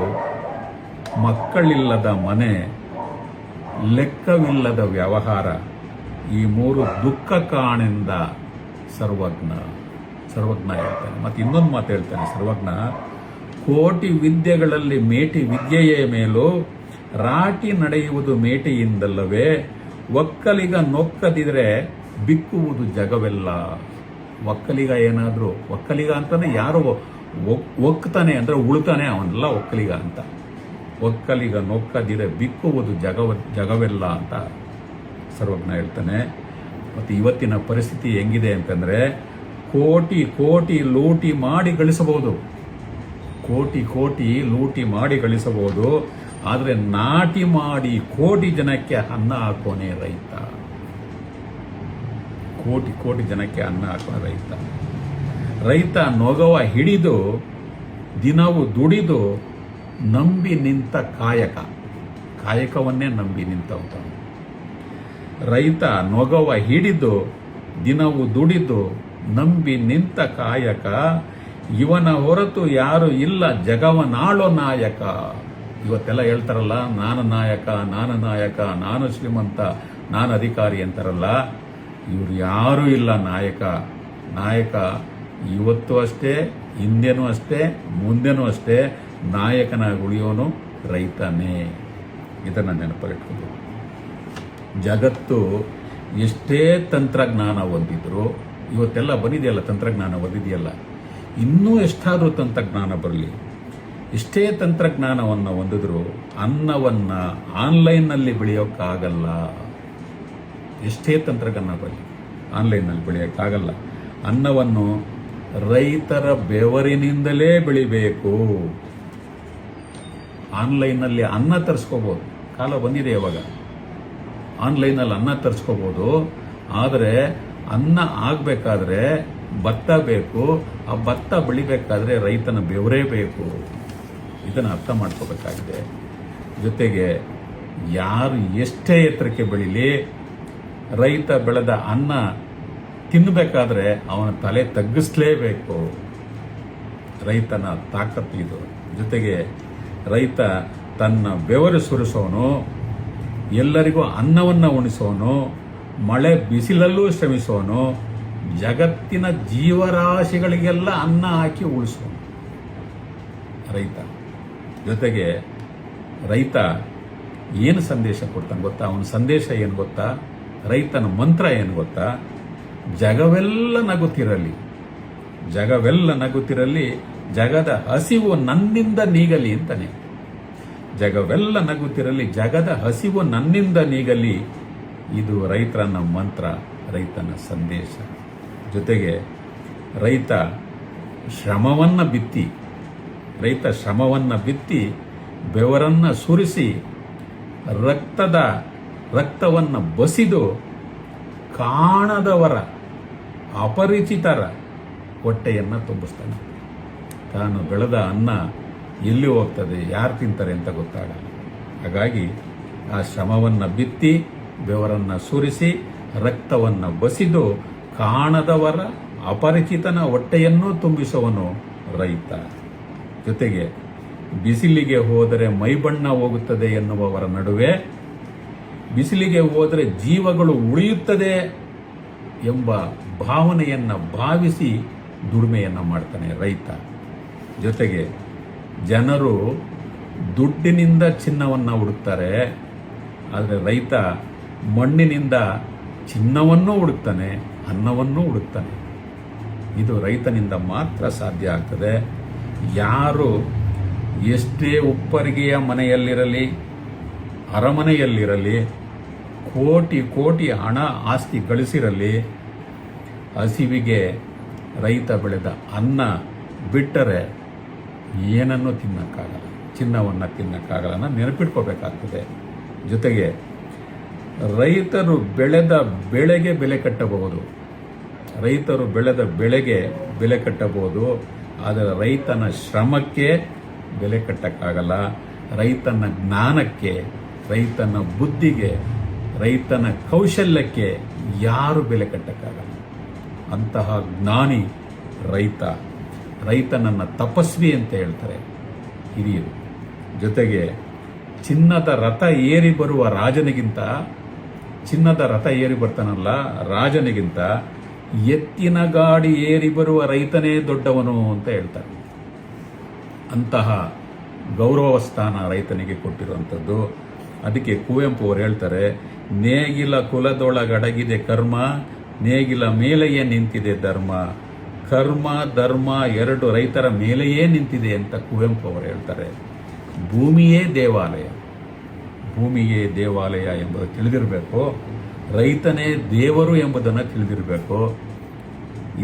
ಮಕ್ಕಳಿಲ್ಲದ ಮನೆ, ಲೆಕ್ಕವಿಲ್ಲದ ವ್ಯವಹಾರ, ಈ 3 ದುಃಖ ಕಾಣೆಂದ ಸರ್ವಜ್ಞ ಹೇಳ್ತಾನೆ. ಮತ್ತು ಇನ್ನೊಂದು ಮಾತು ಹೇಳ್ತಾನೆ ಸರ್ವಜ್ಞ, ಕೋಟಿ ವಿದ್ಯೆಗಳಲ್ಲಿ ಮೇಟಿ ವಿದ್ಯೆಯೇ ಮೇಲೂ, ರಾಟಿ ನಡೆಯುವುದು ಮೇಟಿಯಿಂದಲ್ಲವೇ, ಒಕ್ಕಲಿಗ ನೊಕ್ಕದಿದ್ರೆ ಬಿಕ್ಕುವುದು ಜಗವೆಲ್ಲ. ಒಕ್ಕಲಿಗ ಏನಾದರೂ, ಒಕ್ಕಲಿಗ ಅಂತಂದ್ರೆ ಯಾರು ಒಕ್ತಾನೆ ಅಂದರೆ ಉಳ್ತಾನೆ, ಅವನೆಲ್ಲ ಒಕ್ಕಲಿಗ ಅಂತ. ಒಕ್ಕಲಿಗ ನೊಕ್ಕದಿರೆ ಬಿಕ್ಕುವುದು ಜಗವೆಲ್ಲ ಅಂತ ಸರ್ವಜ್ಞ ಹೇಳ್ತಾನೆ. ಮತ್ತು ಇವತ್ತಿನ ಪರಿಸ್ಥಿತಿ ಹೆಂಗಿದೆ ಅಂತಂದರೆ, ಕೋಟಿ ಲೂಟಿ ಮಾಡಿ ಗಳಿಸಬಹುದು, ಕೋಟಿ ಲೂಟಿ ಮಾಡಿ ಗಳಿಸಬಹುದು, ಆದರೆ ನಾಟಿ ಮಾಡಿ ಕೋಟಿ ಜನಕ್ಕೆ ಅನ್ನ ಹಾಕೋನೆ ರೈತ. ಕೋಟಿ ಜನಕ್ಕೆ ಅನ್ನ ಹಾಕೋನೆ ರೈತ. ರೈತ ನೊಗವ ಹಿಡಿದು ದಿನವೂ ದುಡಿದು ನಂಬಿ ನಿಂತ ಕಾಯಕವನ್ನೇ ನಂಬಿ ನಿಂತವನು. ರೈತ ನೊಗವ ಹಿಡಿದು ದಿನವೂ ದುಡಿದು ನಂಬಿ ನಿಂತ ಕಾಯಕ, ಇವನ ಹೊರತು ಯಾರು ಇಲ್ಲ ಜಗವನಾಳೋ ನಾಯಕ. ಇವತ್ತೆಲ್ಲ ಹೇಳ್ತಾರಲ್ಲ, ನಾನು ನಾಯಕ, ನಾನು ಶ್ರೀಮಂತ, ನಾನು ಅಧಿಕಾರಿ ಅಂತಾರಲ್ಲ, ಇವ್ರು ಯಾರೂ ಇಲ್ಲ ನಾಯಕ. ಇವತ್ತು ಅಷ್ಟೇ, ಹಿಂದೆನೂ ಅಷ್ಟೇ, ಮುಂದೆನೂ ಅಷ್ಟೇ, ನಾಯಕನಾಗಿ ಉಳಿಯೋನು ರೈತನೇ. ಇದನ್ನು ನೆನಪಲ್ಲಿಟ್ಕೋಬೇಕು. ಜಗತ್ತು ಎಷ್ಟೇ ತಂತ್ರಜ್ಞಾನ ಹೊಂದಿದ್ರು, ಇವತ್ತೆಲ್ಲ ಬಂದಿದೆಯಲ್ಲ ತಂತ್ರಜ್ಞಾನ ಹೊಂದಿದೆಯಲ್ಲ, ಇನ್ನೂ ಎಷ್ಟಾದರೂ ತಂತ್ರಜ್ಞಾನ ಬರಲಿ, ಎಷ್ಟೇ ತಂತ್ರಜ್ಞಾನವನ್ನು ಹೊಂದಿದ್ರು ಅನ್ನವನ್ನು ಆನ್ಲೈನ್ನಲ್ಲಿ ಬೆಳೆಯೋಕ್ಕಾಗಲ್ಲ. ಎಷ್ಟೇ ತಂತ್ರಜ್ಞಾನ ಬರಲಿ ಆನ್ಲೈನ್ನಲ್ಲಿ ಬೆಳೆಯೋಕ್ಕಾಗಲ್ಲ. ಅನ್ನವನ್ನು ರೈತರ ಬೆವರಿನಿಂದಲೇ ಬೆಳಿಬೇಕು. ಆನ್ಲೈನಲ್ಲಿ ಅನ್ನ ತರಿಸ್ಕೋಬೋದು, ಕಾಲ ಬಂದಿದೆ ಇವಾಗ. ಆನ್ಲೈನಲ್ಲಿ ಅನ್ನ ತರಿಸ್ಕೋಬೋದು. ಆದರೆ ಅನ್ನ ಆಗಬೇಕಾದ್ರೆ ಭತ್ತ ಬೇಕು. ಆ ಭತ್ತ ಬೆಳಿಬೇಕಾದ್ರೆ ರೈತನ ಬೆವರೇ ಬೇಕು. ಇದನ್ನು ಅರ್ಥ ಮಾಡ್ಕೋಬೇಕಾಗಿದೆ. ಜೊತೆಗೆ ಯಾರು ಎಷ್ಟೇ ಎತ್ತರಕ್ಕೆ ಬೆಳೀಲಿ, ರೈತ ಬೆಳೆದ ಅನ್ನ ತಿನ್ನಬೇಕಾದ್ರೆ ಅವನ ತಲೆ ತಗ್ಗಿಸ್ಲೇಬೇಕು. ರೈತನ ತಾಕತ್ತು ಇದು. ಜೊತೆಗೆ ರೈತ ತನ್ನ ಬೆವರು ಸುರಿಸೋನು, ಎಲ್ಲರಿಗೂ ಅನ್ನವನ್ನು ಉಣಿಸೋನು, ಮಳೆ ಬಿಸಿಲಲ್ಲೂ ಶ್ರಮಿಸೋನು, ಜಗತ್ತಿನ ಜೀವರಾಶಿಗಳಿಗೆಲ್ಲ ಅನ್ನ ಹಾಕಿ ಉಳಿಸೋನು ರೈತ. ಜೊತೆಗೆ ರೈತ ಏನು ಸಂದೇಶ ಕೊಡ್ತಾನೆ ಗೊತ್ತಾ? ಅವನ ಸಂದೇಶ ಏನು ಗೊತ್ತಾ? ರೈತನ ಮಂತ್ರ ಏನು ಗೊತ್ತಾ? ಜಗವೆಲ್ಲ ನಗುತ್ತಿರಲಿ, ಜಗವೆಲ್ಲ ನಗುತ್ತಿರಲಿ, ಜಗದ ಹಸಿವು ನನ್ನಿಂದ ನೀಗಲಿ ಅಂತಾನೆ. ಜಗವೆಲ್ಲ ನಗುತ್ತಿರಲಿ, ಜಗದ ಹಸಿವು ನನ್ನಿಂದ ನೀಗಲಿ. ಇದು ರೈತನ ಮಂತ್ರ, ರೈತನ ಸಂದೇಶ. ಜೊತೆಗೆ ರೈತ ಶ್ರಮವನ್ನು ಬಿತ್ತಿ ಬೆವರನ್ನು ಸುರಿಸಿ ರಕ್ತವನ್ನು ಬಸಿದು ಕಾಣದವರ ಅಪರಿಚಿತರ ಹೊಟ್ಟೆಯನ್ನು ತುಂಬಿಸ್ತಾನೆ. ತಾನು ಬೆಳೆದ ಅನ್ನ ಎಲ್ಲಿ ಹೋಗ್ತದೆ, ಯಾರು ತಿಂತಾರೆ ಅಂತ ಗೊತ್ತಾಗಲ್ಲ. ಹಾಗಾಗಿ ಆ ಶ್ರಮವನ್ನು ಬಿತ್ತಿ ಬೆವರನ್ನು ಸುರಿಸಿ ರಕ್ತವನ್ನು ಬಸಿದು ಕಾಣದವರ ಅಪರಿಚಿತನ ಹೊಟ್ಟೆಯನ್ನು ತುಂಬಿಸುವನು ರೈತ. ಜೊತೆಗೆ ಬಿಸಿಲಿಗೆ ಹೋದರೆ ಮೈಬಣ್ಣ ಹೋಗುತ್ತದೆ ಎನ್ನುವವರ ನಡುವೆ ಬಿಸಿಲಿಗೆ ಹೋದರೆ ಜೀವಗಳು ಉಳಿಯುತ್ತದೆ ಎಂಬ ಭಾವನೆಯನ್ನು ಭಾವಿಸಿ ದುಡಿಮೆಯನ್ನು ಮಾಡ್ತಾನೆ ರೈತ. ಜೊತೆಗೆ ಜನರು ದುಡ್ಡಿನಿಂದ ಚಿನ್ನವನ್ನು ಹುಡುಕ್ತಾರೆ, ಆದರೆ ರೈತ ಮಣ್ಣಿನಿಂದ ಚಿನ್ನವನ್ನೂ ಹುಡುಕ್ತಾನೆ, ಅನ್ನವನ್ನೂ ಹುಡುಕ್ತಾನೆ. ಇದು ರೈತನಿಂದ ಮಾತ್ರ ಸಾಧ್ಯ ಆಗ್ತದೆ. ಯಾರು ಎಷ್ಟೇ ಉಪ್ಪರಿಗೆಯ ಮನೆಯಲ್ಲಿರಲಿ, ಅರಮನೆಯಲ್ಲಿರಲಿ, ಕೋಟಿ ಕೋಟಿ ಹಣ ಆಸ್ತಿ ಗಳಿಸಿರಲಿ, ಹಸಿವಿಗೆ ರೈತ ಬೆಳೆದ ಅನ್ನ ಬಿಟ್ಟರೆ ಏನನ್ನೂ ತಿನ್ನಕ್ಕಾಗಲ್ಲ, ಚಿನ್ನವನ್ನು ತಿನ್ನಕ್ಕಾಗಲ್ಲ. ನೆನಪಿಟ್ಕೋಬೇಕಾಗ್ತದೆ. ಜೊತೆಗೆ ರೈತರು ಬೆಳೆದ ಬೆಳೆಗೆ ಬೆಲೆ ಕಟ್ಟಬಹುದು, ರೈತರು ಬೆಳೆದ ಬೆಳೆಗೆ ಬೆಲೆ ಕಟ್ಟಬಹುದು, ಆದರೆ ರೈತನ ಶ್ರಮಕ್ಕೆ ಬೆಲೆ ಕಟ್ಟಕ್ಕಾಗಲ್ಲ. ರೈತನ ಜ್ಞಾನಕ್ಕೆ, ರೈತನ ಬುದ್ಧಿಗೆ, ರೈತನ ಕೌಶಲ್ಯಕ್ಕೆ ಯಾರು ಬೆಲೆ ಕಟ್ಟಕ್ಕಾಗಲ್ಲ. ಅಂತಹ ಜ್ಞಾನಿ ರೈತ. ರೈತನನ್ನು ತಪಸ್ವಿ ಅಂತ ಹೇಳ್ತಾರೆ ಹಿರಿಯರು. ಜೊತೆಗೆ ಚಿನ್ನದ ರಥ ಏರಿ ಬರುವ ರಾಜನಿಗಿಂತ, ಚಿನ್ನದ ರಥ ಏರಿ ಬರ್ತಾನಲ್ಲ ರಾಜನಿಗಿಂತ, ಎತ್ತಿನ ಗಾಡಿ ಏರಿ ಬರುವ ರೈತನೇ ದೊಡ್ಡವನು ಅಂತ ಹೇಳ್ತಾರೆ. ಅಂತಹ ಗೌರವ ಸ್ಥಾನ ರೈತನಿಗೆ ಕೊಟ್ಟಿರುವಂಥದ್ದು. ಅದಕ್ಕೆ ಕುವೆಂಪು ಅವರು ಹೇಳ್ತಾರೆ, ನೇಗಿಲ ಕುಲದೊಳಗಡಗಿದೆ ಕರ್ಮ, ನೇಗಿಲ ಮೇಲೆಯೇ ನಿಂತಿದೆ ಧರ್ಮ. ಕರ್ಮ ಧರ್ಮ ಎರಡು ರೈತರ ಮೇಲೆಯೇ ನಿಂತಿದೆ ಅಂತ ಕುವೆಂಪು ಅವರು ಹೇಳ್ತಾರೆ. ಭೂಮಿಯೇ ದೇವಾಲಯ, ಭೂಮಿಯೇ ದೇವಾಲಯ ಎಂಬುದು ತಿಳಿದಿರಬೇಕು. ರೈತನೇ ದೇವರು ಎಂಬುದನ್ನು ತಿಳಿದಿರಬೇಕು.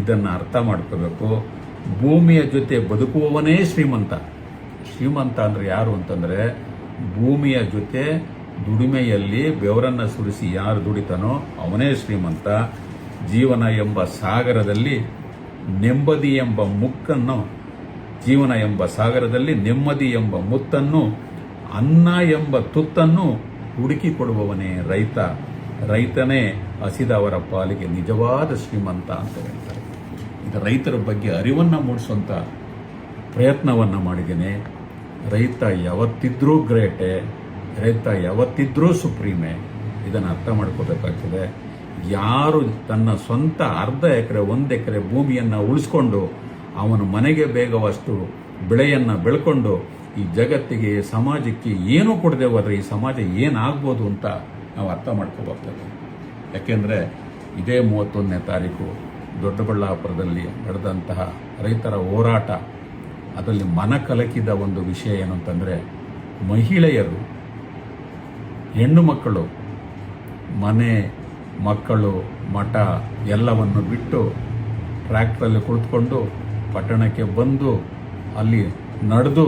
ಇದನ್ನು ಅರ್ಥ ಮಾಡ್ಕೋಬೇಕು. ಭೂಮಿಯ ಜೊತೆ ಬದುಕುವವನೇ ಶ್ರೀಮಂತ. ಶ್ರೀಮಂತ ಅಂದರೆ ಯಾರು ಅಂತಂದರೆ, ಭೂಮಿಯ ಜೊತೆ ದುಡಿಮೆಯಲ್ಲಿ ಬೆವರನ್ನು ಸುರಿಸಿ ಯಾರು ದುಡಿತಾನೋ ಅವನೇ ಶ್ರೀಮಂತ. ಜೀವನ ಎಂಬ ಸಾಗರದಲ್ಲಿ ನೆಮ್ಮದಿ ಎಂಬ ಮುಕ್ಕನ್ನು, ಜೀವನ ಎಂಬ ಸಾಗರದಲ್ಲಿ ನೆಮ್ಮದಿ ಎಂಬ ಮುತ್ತನ್ನು, ಅನ್ನ ಎಂಬ ತುತ್ತನ್ನು ಹುಡುಕಿಕೊಡುವವನೇ ರೈತ. ರೈತನೇ ಹಸಿದವರ ಪಾಲಿಗೆ ನಿಜವಾದ ಶ್ರೀಮಂತ ಅಂತ ಹೇಳ್ತಾರೆ. ಇದು ರೈತರ ಬಗ್ಗೆ ಅರಿವನ್ನು ಮೂಡಿಸುವಂಥ ಪ್ರಯತ್ನವನ್ನು ಮಾಡಿದ್ದೇನೆ. ರೈತ ಯಾವತ್ತಿದ್ರೂ ಗ್ರೇಟೆ, ರೈತ ಯಾವತ್ತಿದ್ರೂ ಸುಪ್ರೀಮೆ. ಇದನ್ನು ಅರ್ಥ ಮಾಡ್ಕೋಬೇಕಾಗ್ತದೆ. ಯಾರು ತನ್ನ ಸ್ವಂತ ಅರ್ಧ ಎಕರೆ 1 ಎಕರೆ ಭೂಮಿಯನ್ನು ಉಳಿಸ್ಕೊಂಡು ಅವನ ಮನೆಗೆ ಬೇಗವಷ್ಟು ಬೆಳೆಯನ್ನು ಬೆಳ್ಕೊಂಡು ಈ ಜಗತ್ತಿಗೆ, ಸಮಾಜಕ್ಕೆ ಏನೂ ಕೊಡದೆ ಹೋದರೆ ಈ ಸಮಾಜ ಏನಾಗ್ಬೋದು ಅಂತ ನಾವು ಅರ್ಥ ಮಾಡ್ಕೋಬೇಕಾಗ್ತದೆ. ಯಾಕೆಂದರೆ ಇದೇ 31ನೇ ತಾರೀಕು ದೊಡ್ಡಬಳ್ಳಾಪುರದಲ್ಲಿ ನಡೆದಂತಹ ರೈತರ ಹೋರಾಟ, ಅದರಲ್ಲಿ ಮನ ಕಲಕಿದ ಒಂದು ವಿಷಯ ಏನು ಅಂತಂದರೆ, ಮಹಿಳೆಯರು, ಹೆಣ್ಣು ಮಕ್ಕಳು ಮನೆ, ಮಕ್ಕಳು, ಮಠ ಎಲ್ಲವನ್ನು ಬಿಟ್ಟು ಟ್ರ್ಯಾಕ್ಟ್ರಲ್ಲಿ ಕುಳಿತುಕೊಂಡು ಪಟ್ಟಣಕ್ಕೆ ಬಂದು ಅಲ್ಲಿ ನಡೆದು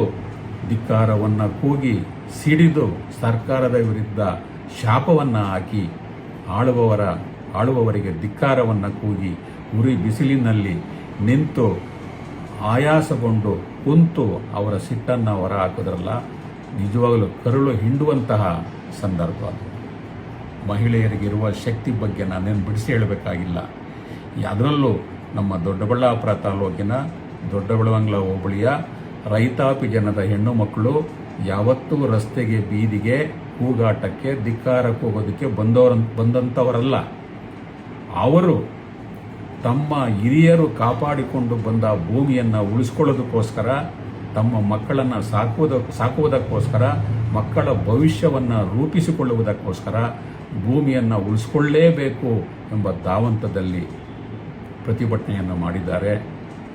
ಧಿಕ್ಕಾರವನ್ನು ಕೂಗಿ ಸಿಡಿದು ಸರ್ಕಾರದ ವಿರುದ್ಧ ಶಾಪವನ್ನು ಹಾಕಿ ಆಳುವವರಿಗೆ ಧಿಕ್ಕಾರವನ್ನು ಕೂಗಿ ಉರಿ ಬಿಸಿಲಿನಲ್ಲಿ ನಿಂತು ಆಯಾಸಗೊಂಡು ಕುಂತು ಅವರ ಸಿಟ್ಟನ್ನು ಹೊರ ಹಾಕಿದ್ರಲ್ಲ, ನಿಜವಾಗಲೂ ಕರುಳು ಹಿಂಡುವಂತಹ ಸಂದರ್ಭ ಅದು. ಮಹಿಳೆಯರಿಗಿರುವ ಶಕ್ತಿ ಬಗ್ಗೆ ನಾನೇನು ಬಿಡಿಸಿ ಹೇಳಬೇಕಾಗಿಲ್ಲ. ಅದರಲ್ಲೂ ನಮ್ಮ ದೊಡ್ಡಬಳ್ಳಾಪುರ ತಾಲೂಕಿನ ದೊಡ್ಡಬೆಳವಂಗಲ ಹೋಬಳಿಯ ರೈತಾಪಿ ಜನದ ಹೆಣ್ಣು ಮಕ್ಕಳು ಯಾವತ್ತೂ ರಸ್ತೆಗೆ, ಬೀದಿಗೆ, ಕೂಗಾಟಕ್ಕೆ, ಧಿಕ್ಕಾರ ಕೂಗೋದಕ್ಕೆ ಬಂದಂಥವರಲ್ಲ. ಅವರು ತಮ್ಮ ಹಿರಿಯರು ಕಾಪಾಡಿಕೊಂಡು ಬಂದ ಭೂಮಿಯನ್ನು ಉಳಿಸ್ಕೊಳ್ಳೋದಕ್ಕೋಸ್ಕರ, ತಮ್ಮ ಮಕ್ಕಳನ್ನು ಸಾಕುವುದಕ್ಕೋಸ್ಕರ, ಮಕ್ಕಳ ಭವಿಷ್ಯವನ್ನು ರೂಪಿಸಿಕೊಳ್ಳುವುದಕ್ಕೋಸ್ಕರ ಭೂಮಿಯನ್ನು ಉಳಿಸ್ಕೊಳ್ಳೇಬೇಕು ಎಂಬ ಧಾವಂತದಲ್ಲಿ ಪ್ರತಿಭಟನೆಯನ್ನು ಮಾಡಿದ್ದಾರೆ.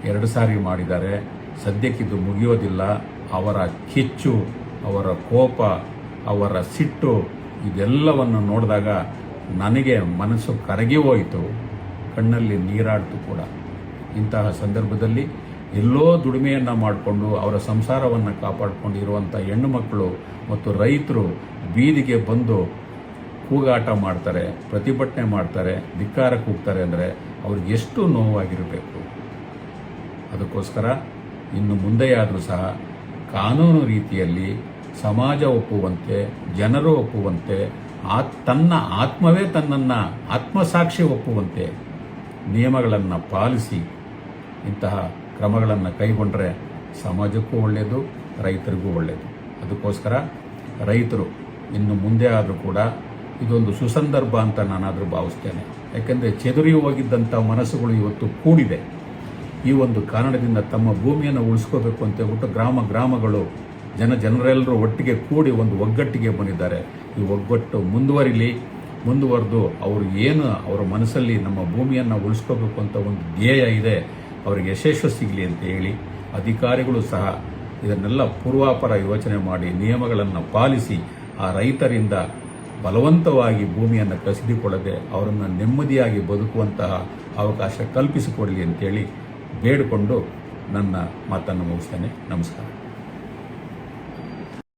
2 ಸಾರಿ ಮಾಡಿದ್ದಾರೆ. ಸದ್ಯಕ್ಕಿದು ಮುಗಿಯೋದಿಲ್ಲ. ಅವರ ಕಿಚ್ಚು, ಅವರ ಕೋಪ, ಅವರ ಸಿಟ್ಟು ಇದೆಲ್ಲವನ್ನು ನೋಡಿದಾಗ ನನಗೆ ಮನಸ್ಸು ಕರಗಿ ಹೋಯಿತು, ಕಣ್ಣಲ್ಲಿ ನೀರಾಡ್ತು ಕೂಡ. ಇಂತಹ ಸಂದರ್ಭದಲ್ಲಿ ಎಲ್ಲೋ ದುಡಿಮೆಯನ್ನು ಮಾಡಿಕೊಂಡು ಅವರ ಸಂಸಾರವನ್ನು ಕಾಪಾಡಿಕೊಂಡಿರುವಂಥ ಹೆಣ್ಣು ಮಕ್ಕಳು ಮತ್ತು ರೈತರು ಬೀದಿಗೆ ಬಂದು ಕೂಗಾಟ ಮಾಡ್ತಾರೆ, ಪ್ರತಿಭಟನೆ ಮಾಡ್ತಾರೆ, ಧಿಕ್ಕಾರ ಕೂಗ್ತಾರೆ ಅಂದರೆ ಅವ್ರಿಗೆ ಎಷ್ಟು ನೋವಾಗಿರಬೇಕು. ಅದಕ್ಕೋಸ್ಕರ ಇನ್ನು ಮುಂದೆಯಾದರೂ ಸಹ ಕಾನೂನು ರೀತಿಯಲ್ಲಿ ಸಮಾಜ ಒಪ್ಪುವಂತೆ, ಜನರು ಒಪ್ಪುವಂತೆ, ತನ್ನ ಆತ್ಮವೇ ತನ್ನನ್ನು ಆತ್ಮಸಾಕ್ಷಿ ಒಪ್ಪುವಂತೆ ನಿಯಮಗಳನ್ನು ಪಾಲಿಸಿ ಇಂತಹ ಕ್ರಮಗಳನ್ನು ಕೈಗೊಂಡ್ರೆ ಸಮಾಜಕ್ಕೂ ಒಳ್ಳೆಯದು, ರೈತರಿಗೂ ಒಳ್ಳೆಯದು. ಅದಕ್ಕೋಸ್ಕರ ರೈತರು ಇನ್ನು ಮುಂದೆ ಆದರೂ ಕೂಡ ಇದೊಂದು ಸುಸಂದರ್ಭ ಅಂತ ನಾನಾದರೂ ಭಾವಿಸ್ತೇನೆ. ಯಾಕೆಂದರೆ ಚೆದರಿ ಹೋಗಿದ್ದಂಥ ಮನಸ್ಸುಗಳು ಇವತ್ತು ಕೂಡಿದೆ. ಈ ಒಂದು ಕಾರಣದಿಂದ ತಮ್ಮ ಭೂಮಿಯನ್ನು ಉಳಿಸ್ಕೋಬೇಕು ಅಂತ ಹೇಳ್ಬಿಟ್ಟು ಗ್ರಾಮಗಳು ಜನರೆಲ್ಲರೂ ಒಟ್ಟಿಗೆ ಕೂಡಿ ಒಂದು ಒಗ್ಗಟ್ಟಿಗೆ ಬಂದಿದ್ದಾರೆ. ಈ ಒಗ್ಗಟ್ಟು ಮುಂದುವರೆದು ಅವರು ಏನು ಅವರ ಮನಸ್ಸಲ್ಲಿ ನಮ್ಮ ಭೂಮಿಯನ್ನು ಉಳಿಸ್ಕೋಬೇಕು ಅಂತ ಒಂದು ಧ್ಯೇಯ ಇದೆ, ಅವರಿಗೆ ಯಶಸ್ಸು ಸಿಗಲಿ ಅಂತ ಹೇಳಿ ಅಧಿಕಾರಿಗಳು ಸಹ ಇದನ್ನೆಲ್ಲ ಪೂರ್ವಾಪರ ಯೋಚನೆ ಮಾಡಿ ನಿಯಮಗಳನ್ನು ಪಾಲಿಸಿ ಆ ರೈತರಿಂದ ಬಲವಂತವಾಗಿ ಭೂಮಿಯನ್ನು ಕಸಿದುಕೊಳ್ಳದೆ ಅವರನ್ನು ನೆಮ್ಮದಿಯಾಗಿ ಬದುಕುವಂತಹ ಅವಕಾಶ ಕಲ್ಪಿಸಿಕೊಡಲಿ ಅಂತೇಳಿ ಬೇಡಿಕೊಂಡು ನನ್ನ ಮಾತನ್ನು ಮುಗಿಸ್ತೇನೆ. ನಮಸ್ಕಾರ.